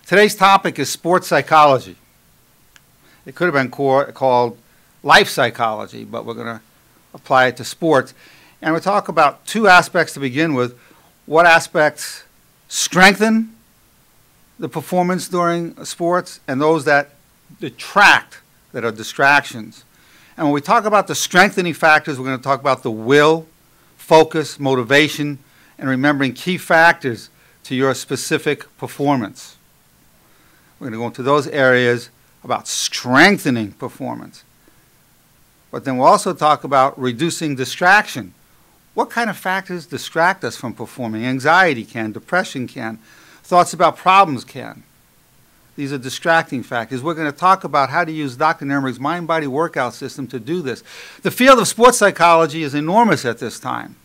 Today's topic is sports psychology. It could have been called life psychology, but we're going to apply it to sports. And we'll talk about two aspects to begin with. What aspects strengthen the performance during sports, and those that detract, that are distractions. And when we talk about the strengthening factors, we're going to talk about the will, focus, motivation, and remembering key factors to your specific performance. We're going to go into those areas about strengthening performance. But then we'll also talk about reducing distraction. What kind of factors distract us from performing? Anxiety can, depression can, thoughts about problems can. These are distracting factors. We're going to talk about how to use Dr. Nerenberg's mind-body workout system to do this. The field of sports psychology is enormous at this time.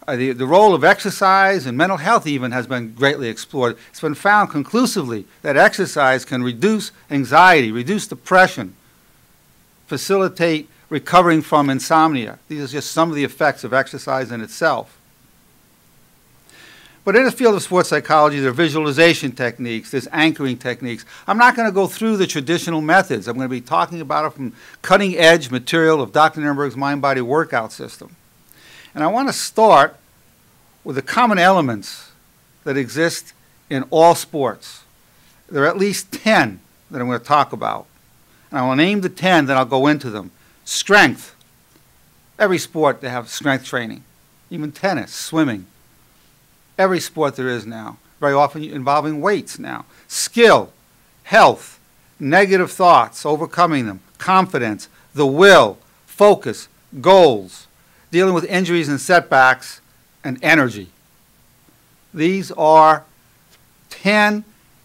The role of exercise and mental health even has been greatly explored. It's been found conclusively that exercise can reduce anxiety, reduce depression, facilitate recovering from insomnia. These are just some of the effects of exercise in itself. But in the field of sports psychology, there are visualization techniques, there's anchoring techniques. I'm not going to go through the traditional methods. I'm going to be talking about it from cutting-edge material of Dr. Nerenberg's mind-body workout system. And I want to start with the common elements that exist in all sports. There are at least 10 that I'm going to talk about. And I will name the 10, then I'll go into them. Strength. Every sport, they have strength training. Even tennis, swimming. Every sport there is now, very often involving weights now. Skill, health, negative thoughts, overcoming them, confidence, the will, focus, goals, dealing with injuries and setbacks, and energy. These are 10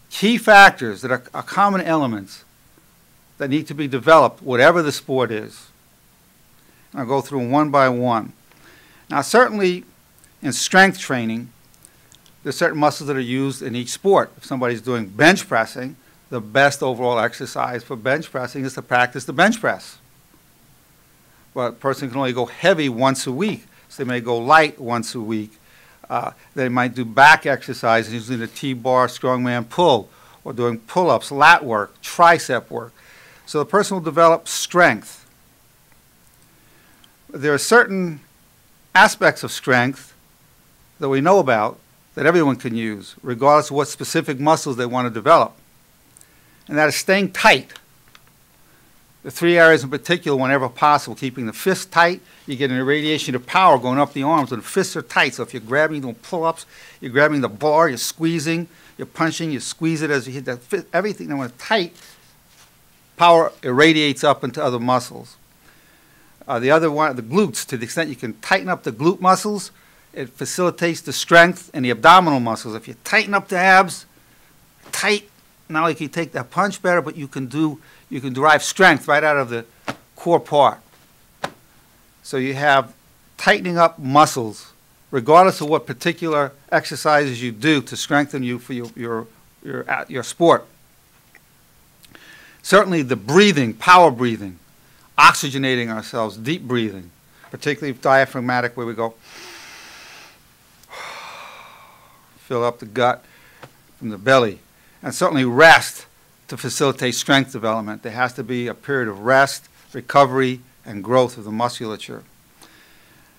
key factors that are common elements that need to be developed, whatever the sport is. I'll go through them one by one. Now, certainly in strength training, there's certain muscles that are used in each sport. If somebody's doing bench pressing, the best overall exercise for bench pressing is to practice the bench press. But a person can only go heavy once a week, so they may go light once a week. They might do back exercises using the T-bar strongman pull, or doing pull-ups, lat work, tricep work. So the person will develop strength. There are certain aspects of strength that we know about that everyone can use, regardless of what specific muscles they want to develop. And that is staying tight. The three areas in particular, whenever possible, keeping the fist tight. You get an irradiation of power going up the arms when the fists are tight. So if you're grabbing, doing pull-ups, you're grabbing the bar, you're squeezing, you're punching, you squeeze it as you hit that fist. Everything that when it's tight, power irradiates up into other muscles. The other one, the glutes, to the extent you can tighten up the glute muscles, it facilitates the strength in the abdominal muscles. If you tighten up the abs, tight, not only can you take that punch better, but you can derive strength right out of the core part. So you have tightening up muscles, regardless of what particular exercises you do to strengthen you for your sport. Certainly the breathing, power breathing, oxygenating ourselves, deep breathing, particularly diaphragmatic, where we go fill up the gut from the belly. And certainly rest to facilitate strength development. There has to be a period of rest, recovery, and growth of the musculature.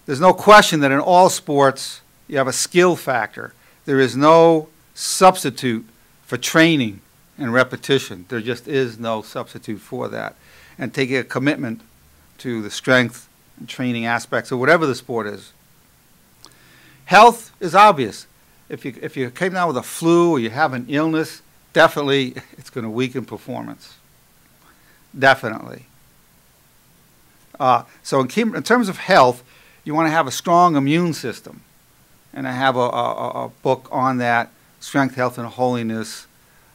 There's no question that in all sports you have a skill factor. There is no substitute for training and repetition. There just is no substitute for that. And taking a commitment to the strength and training aspects of whatever the sport is. Health is obvious. If you came down with a flu or you have an illness, definitely it's going to weaken performance. Definitely. So in terms of health, you want to have a strong immune system. And I have a book on that, Strength, Health, and Holiness,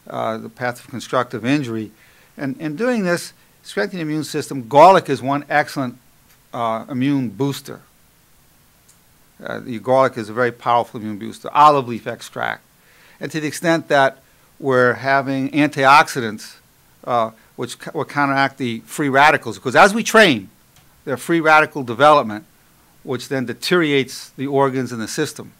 The Path of Constructive Injury. And in doing this, strengthening the immune system, garlic is one excellent immune booster. The garlic is a very powerful immune booster. Olive leaf extract. And to the extent that we're having antioxidants, which will counteract the free radicals, because as we train, there's free radical development, which then deteriorates the organs and the system.